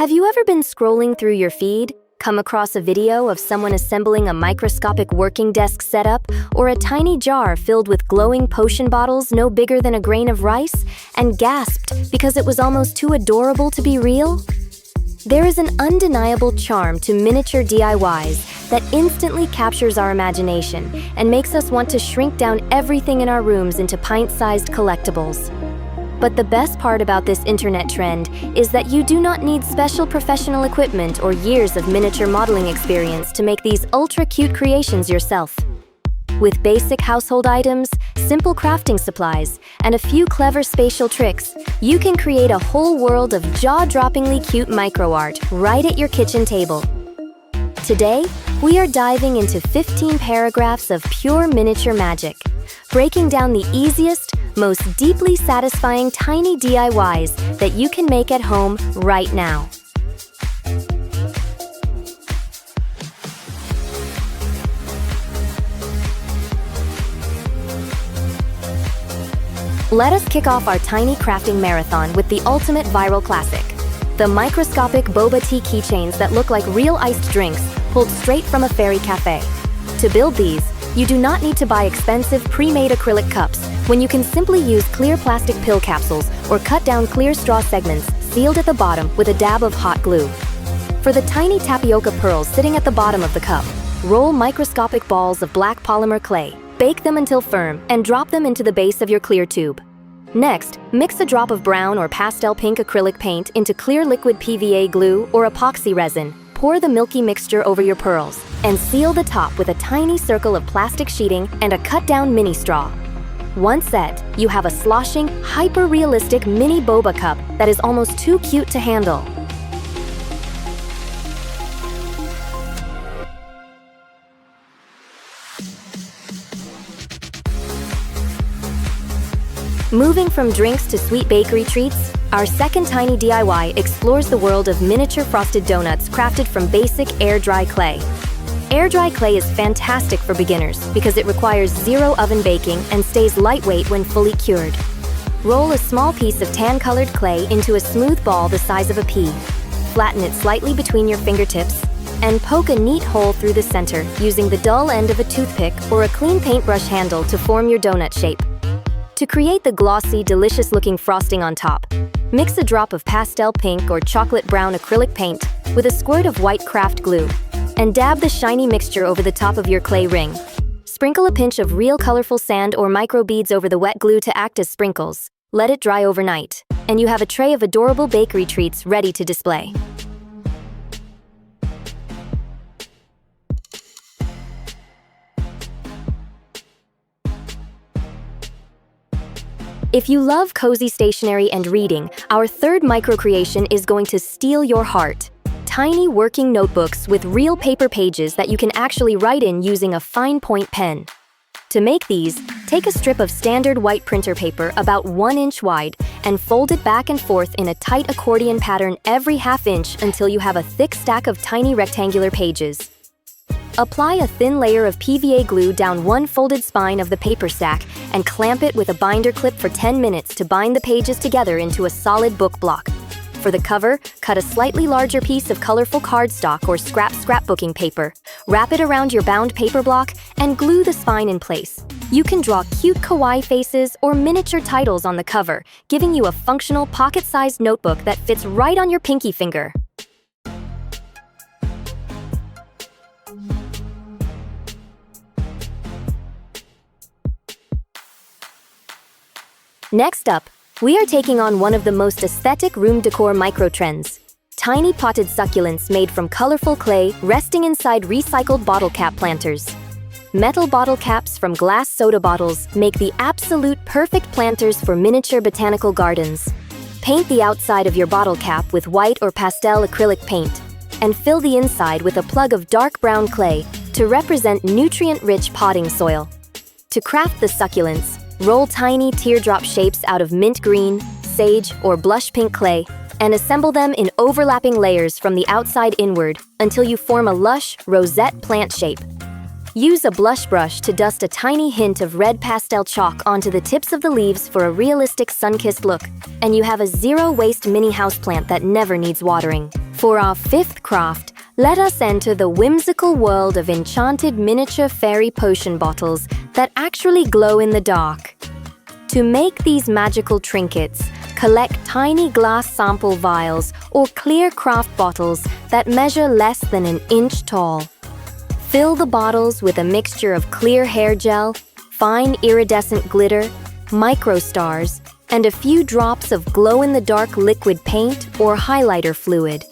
Have you ever been scrolling through your feed, come across a video of someone assembling a microscopic working desk setup, or a tiny jar filled with glowing potion bottles no bigger than a grain of rice, and gasped because it was almost too adorable to be real? There is an undeniable charm to miniature DIYs that instantly captures our imagination and makes us want to shrink down everything in our rooms into pint-sized collectibles. But the best part about this internet trend is that you do not need special professional equipment or years of miniature modeling experience to make these ultra-cute creations yourself. With basic household items, simple crafting supplies, and a few clever spatial tricks, you can create a whole world of jaw-droppingly cute micro-art right at your kitchen table. Today, we are diving into 15 paragraphs of pure miniature magic, breaking down the easiest, most deeply satisfying tiny DIYs that you can make at home right now. Let us kick off our tiny crafting marathon with the ultimate viral classic, the microscopic boba tea keychains that look like real iced drinks pulled straight from a fairy cafe. To build these, you do not need to buy expensive pre-made acrylic cups when you can simply use clear plastic pill capsules or cut down clear straw segments sealed at the bottom with a dab of hot glue. For the tiny tapioca pearls sitting at the bottom of the cup, roll microscopic balls of black polymer clay, bake them until firm, and drop them into the base of your clear tube. Next, mix a drop of brown or pastel pink acrylic paint into clear liquid PVA glue or epoxy resin. Pour the milky mixture over your pearls, and seal the top with a tiny circle of plastic sheeting and a cut-down mini straw. Once set, you have a sloshing, hyper-realistic mini boba cup that is almost too cute to handle. Moving from drinks to sweet bakery treats, our second tiny DIY explores the world of miniature frosted donuts crafted from basic air-dry clay. Air-dry clay is fantastic for beginners because it requires zero oven baking and stays lightweight when fully cured. Roll a small piece of tan-colored clay into a smooth ball the size of a pea. Flatten it slightly between your fingertips and poke a neat hole through the center using the dull end of a toothpick or a clean paintbrush handle to form your donut shape. To create the glossy, delicious-looking frosting on top, mix a drop of pastel pink or chocolate brown acrylic paint with a squirt of white craft glue, and dab the shiny mixture over the top of your clay ring. Sprinkle a pinch of real colorful sand or micro beads over the wet glue to act as sprinkles. Let it dry overnight, and you have a tray of adorable bakery treats ready to display. If you love cozy stationery and reading, our third micro-creation is going to steal your heart. Tiny working notebooks with real paper pages that you can actually write in using a fine point pen. To make these, take a strip of standard white printer paper about 1 inch wide and fold it back and forth in a tight accordion pattern every ½ inch until you have a thick stack of tiny rectangular pages. Apply a thin layer of PVA glue down one folded spine of the paper stack and clamp it with a binder clip for 10 minutes to bind the pages together into a solid book block. For the cover, cut a slightly larger piece of colorful cardstock or scrapbooking paper, wrap it around your bound paper block, and glue the spine in place. You can draw cute kawaii faces or miniature titles on the cover, giving you a functional pocket-sized notebook that fits right on your pinky finger. Next up, we are taking on one of the most aesthetic room decor micro-trends. Tiny potted succulents made from colorful clay resting inside recycled bottle cap planters. Metal bottle caps from glass soda bottles make the absolute perfect planters for miniature botanical gardens. Paint the outside of your bottle cap with white or pastel acrylic paint, and fill the inside with a plug of dark brown clay to represent nutrient-rich potting soil. To craft the succulents, roll tiny teardrop shapes out of mint green, sage, or blush pink clay, and assemble them in overlapping layers from the outside inward until you form a lush, rosette plant shape. Use a blush brush to dust a tiny hint of red pastel chalk onto the tips of the leaves for a realistic sun-kissed look, and you have a zero-waste mini houseplant that never needs watering. For our fifth craft, let us enter the whimsical world of enchanted miniature fairy potion bottles that actually glow in the dark. To make these magical trinkets, collect tiny glass sample vials or clear craft bottles that measure less than an inch tall. Fill the bottles with a mixture of clear hair gel, fine iridescent glitter, microstars, and a few drops of glow-in-the-dark liquid paint or highlighter fluid.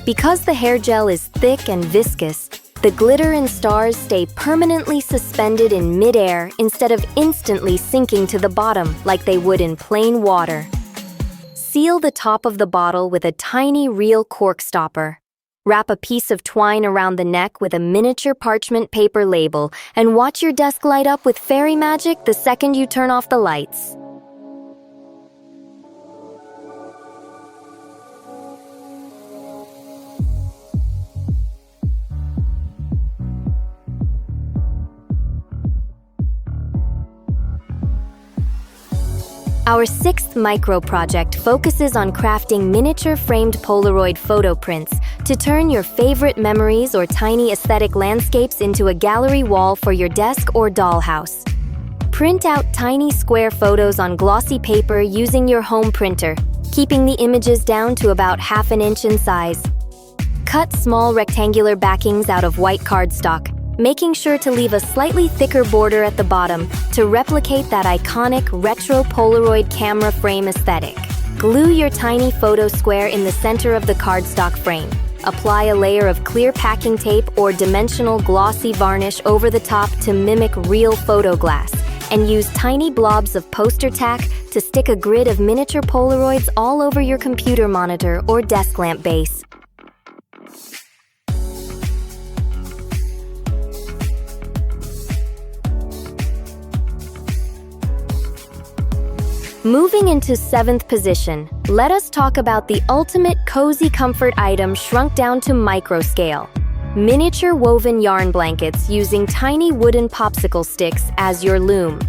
Because the hair gel is thick and viscous, the glitter and stars stay permanently suspended in mid-air instead of instantly sinking to the bottom like they would in plain water. Seal the top of the bottle with a tiny real cork stopper. Wrap a piece of twine around the neck with a miniature parchment paper label and watch your desk light up with fairy magic the second you turn off the lights. Our sixth micro project focuses on crafting miniature framed Polaroid photo prints to turn your favorite memories or tiny aesthetic landscapes into a gallery wall for your desk or dollhouse. Print out tiny square photos on glossy paper using your home printer, keeping the images down to about ½ an inch in size. Cut small rectangular backings out of white cardstock, making sure to leave a slightly thicker border at the bottom to replicate that iconic retro Polaroid camera frame aesthetic. Glue your tiny photo square in the center of the cardstock frame. Apply a layer of clear packing tape or dimensional glossy varnish over the top to mimic real photo glass, and use tiny blobs of poster tack to stick a grid of miniature Polaroids all over your computer monitor or desk lamp base. Moving into 7th position, let us talk about the ultimate cozy comfort item shrunk down to micro scale. Miniature woven yarn blankets using tiny wooden popsicle sticks as your loom.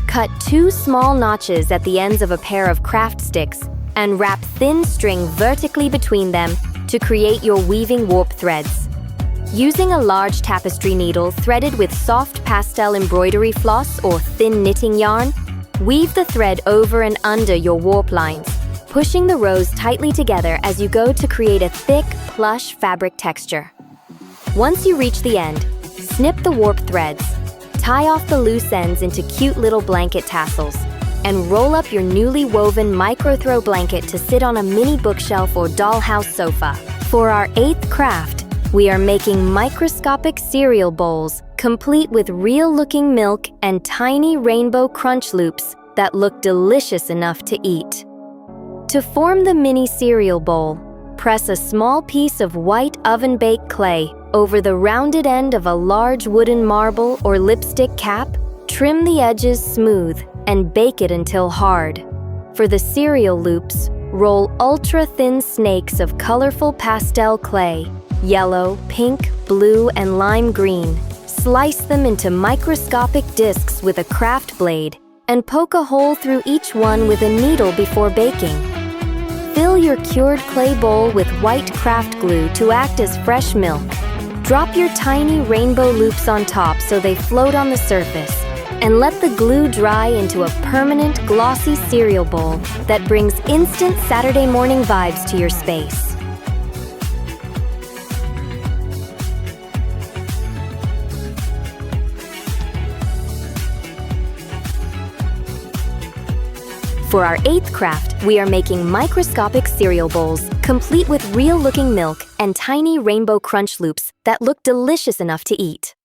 Cut 2 small notches at the ends of a pair of craft sticks and wrap thin string vertically between them to create your weaving warp threads. Using a large tapestry needle threaded with soft pastel embroidery floss or thin knitting yarn, weave the thread over and under your warp lines, pushing the rows tightly together as you go to create a thick, plush fabric texture. Once you reach the end, snip the warp threads, tie off the loose ends into cute little blanket tassels, and roll up your newly woven micro-throw blanket to sit on a mini bookshelf or dollhouse sofa. For our 8th craft, we are making microscopic cereal bowls, complete with real-looking milk and tiny rainbow crunch loops that look delicious enough to eat. To form the mini cereal bowl, press a small piece of white oven-baked clay over the rounded end of a large wooden marble or lipstick cap, trim the edges smooth, and bake it until hard. For the cereal loops, roll ultra-thin snakes of colorful pastel clay, yellow, pink, blue, and lime green. Slice them into microscopic discs with a craft blade and poke a hole through each one with a needle before baking. Fill your cured clay bowl with white craft glue to act as fresh milk. Drop your tiny rainbow loops on top so they float on the surface, and let the glue dry into a permanent glossy cereal bowl that brings instant Saturday morning vibes to your space. For our 8th craft, we are making microscopic cereal bowls, complete with real-looking milk and tiny rainbow crunch loops that look delicious enough to eat.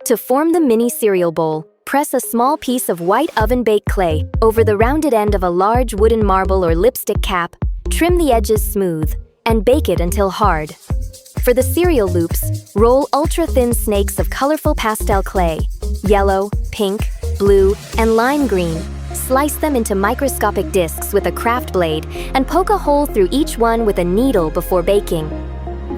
To form the mini cereal bowl, press a small piece of white oven-baked clay over the rounded end of a large wooden marble or lipstick cap, trim the edges smooth, and bake it until hard. For the cereal loops, roll ultra-thin snakes of colorful pastel clay, yellow, pink, blue, and lime green. Slice them into microscopic discs with a craft blade and poke a hole through each one with a needle before baking.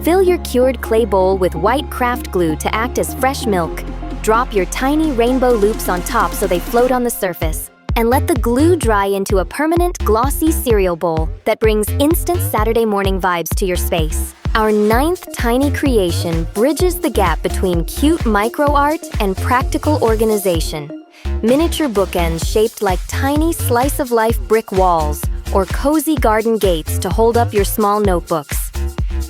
Fill your cured clay bowl with white craft glue to act as fresh milk. Drop your tiny rainbow loops on top so they float on the surface, and let the glue dry into a permanent glossy cereal bowl that brings instant Saturday morning vibes to your space. Our ninth tiny creation bridges the gap between cute micro art and practical organization. Miniature bookends shaped like tiny slice-of-life brick walls or cozy garden gates to hold up your small notebooks.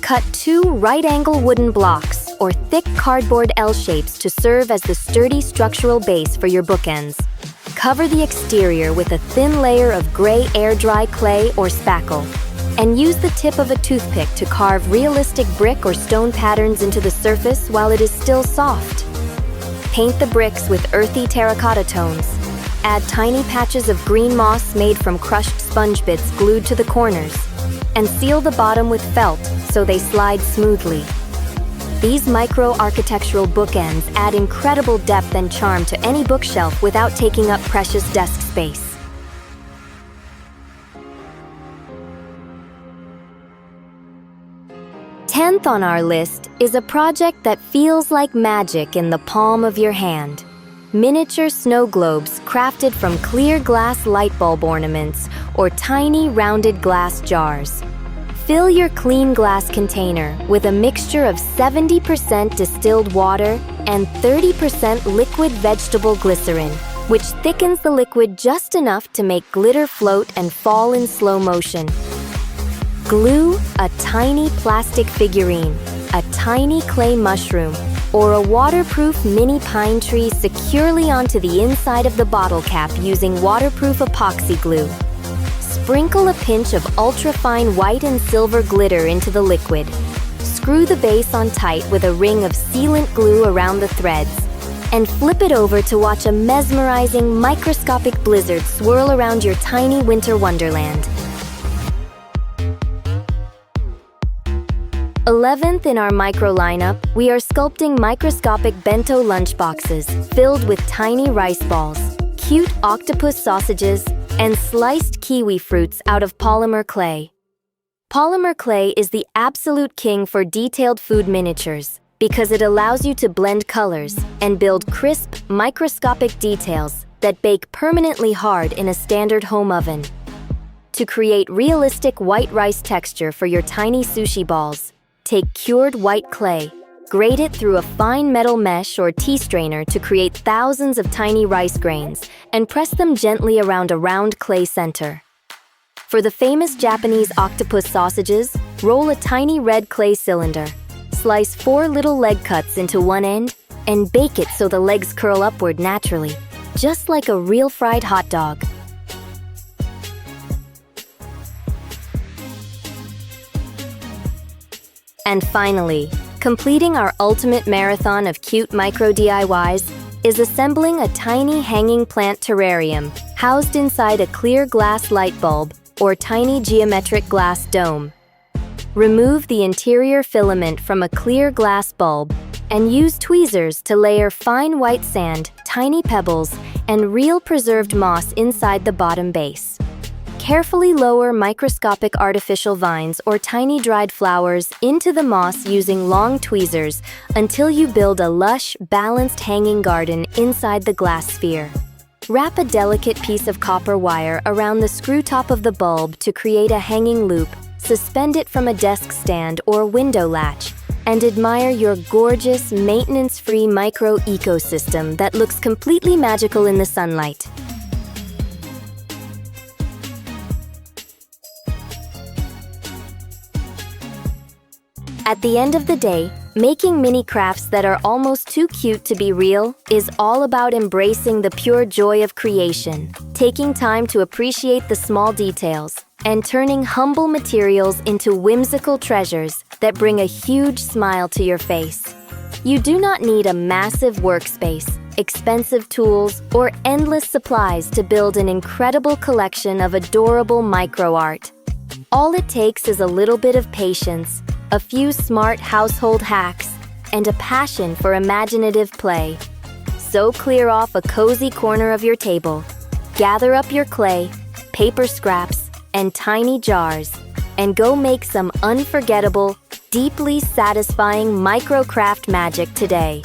Cut 2 right-angle wooden blocks or thick cardboard L shapes to serve as the sturdy structural base for your bookends. Cover the exterior with a thin layer of gray air-dry clay or spackle, and use the tip of a toothpick to carve realistic brick or stone patterns into the surface while it is still soft. Paint the bricks with earthy terracotta tones. Add tiny patches of green moss made from crushed sponge bits glued to the corners, and seal the bottom with felt so they slide smoothly. These micro-architectural bookends add incredible depth and charm to any bookshelf without taking up precious desk space. Tenth on our list is a project that feels like magic in the palm of your hand. Miniature snow globes crafted from clear glass light bulb ornaments or tiny rounded glass jars. Fill your clean glass container with a mixture of 70% distilled water and 30% liquid vegetable glycerin, which thickens the liquid just enough to make glitter float and fall in slow motion. Glue a tiny plastic figurine, a tiny clay mushroom, or a waterproof mini pine tree securely onto the inside of the bottle cap using waterproof epoxy glue. Sprinkle a pinch of ultra-fine white and silver glitter into the liquid. Screw the base on tight with a ring of sealant glue around the threads, and flip it over to watch a mesmerizing microscopic blizzard swirl around your tiny winter wonderland. 11th in our micro lineup, we are sculpting microscopic bento lunchboxes filled with tiny rice balls, cute octopus sausages, and sliced kiwi fruits out of polymer clay. Polymer clay is the absolute king for detailed food miniatures because it allows you to blend colors and build crisp, microscopic details that bake permanently hard in a standard home oven. To create realistic white rice texture for your tiny sushi balls, take cured white clay, grate it through a fine metal mesh or tea strainer to create thousands of tiny rice grains, and press them gently around a round clay center. For the famous Japanese octopus sausages, roll a tiny red clay cylinder, slice 4 little leg cuts into one end, and bake it so the legs curl upward naturally, just like a real fried hot dog. And finally, completing our ultimate marathon of cute micro DIYs is assembling a tiny hanging plant terrarium housed inside a clear glass light bulb or tiny geometric glass dome. Remove the interior filament from a clear glass bulb and use tweezers to layer fine white sand, tiny pebbles, and real preserved moss inside the bottom base. Carefully lower microscopic artificial vines or tiny dried flowers into the moss using long tweezers until you build a lush, balanced hanging garden inside the glass sphere. Wrap a delicate piece of copper wire around the screw top of the bulb to create a hanging loop, suspend it from a desk stand or window latch, and admire your gorgeous, maintenance-free micro ecosystem that looks completely magical in the sunlight. At the end of the day, making mini crafts that are almost too cute to be real is all about embracing the pure joy of creation, taking time to appreciate the small details, and turning humble materials into whimsical treasures that bring a huge smile to your face. You do not need a massive workspace, expensive tools, or endless supplies to build an incredible collection of adorable micro art. All it takes is a little bit of patience, a few smart household hacks, and a passion for imaginative play. So clear off a cozy corner of your table, gather up your clay, paper scraps, and tiny jars, and go make some unforgettable, deeply satisfying microcraft magic today.